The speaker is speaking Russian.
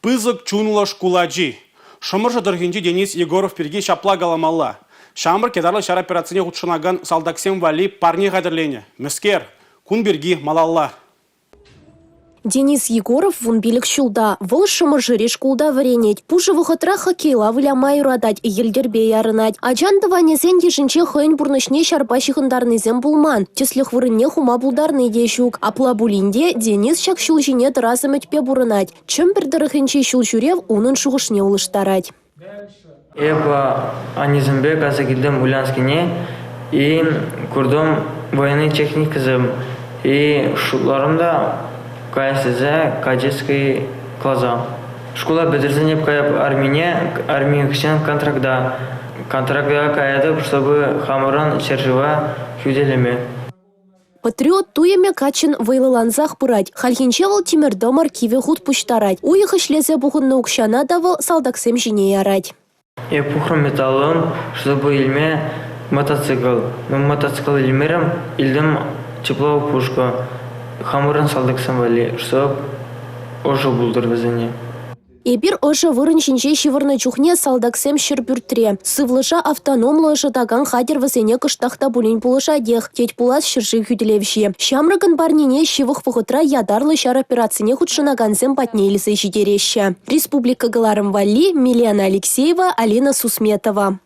Пызык чунула шкуладжи. Шымыржы дыргинчи Денис Егоров перге шапла галамалла. Шамыр кедарлы шар операцияне худшынаган салдаксем вали парни гадырлене. Міскер, кун берги малалла. Денис Егоров вон билік шулда. Выл шымыржыре шкулда варенет. Пужы вғытра хоккейла вылямай урадать, елдербе ярынать. Аджанды ванезен ежінче хойн бурнышне шарпа шихындарнызен булман. Теслых вырынне хума булдарны дешук. Апла булинде Денис шак шулжине дыразым өтпе бурынать. Чым бір дырыхынче шулжурев унын шуғышне улыштарать. Эба анизмбе каза келдім Ульянскине и курдом военный техникізім. И шуларымда кайсызе каческий клаза. Школа бедерзенеп каяп армия кшен контрактда. Контрактда каядып, чтобы хамырын сержива хюделеме. Патриот туеме качын вайлыланзах пырать. Хальхинчевал тимердом архиве худ пуштарать. Уйых ишлезе бухынны укшана давыл салдаксем жине ярать. Я пухром металлом, чтобы илме мотоцикл. Но мотоцикл илмером илдем тепловую пушку. Хамырын салдаксем вали, чтоб ожо булдыр везене. Эбир ожо вырын шинче шивырны чухне салдаксем шырбюртре. Сывлыша автономлы жытаган хадер вазене кыштахта булин пулыша дех. Теть пулас шыржи хюделевши. Шамрыгын барнине шивых пухытра ядарлы шар операцияне худшынаганзем патнейлисы жидереща. Республика Галарым Вали, Милена Алексеева, Алина Сусметова.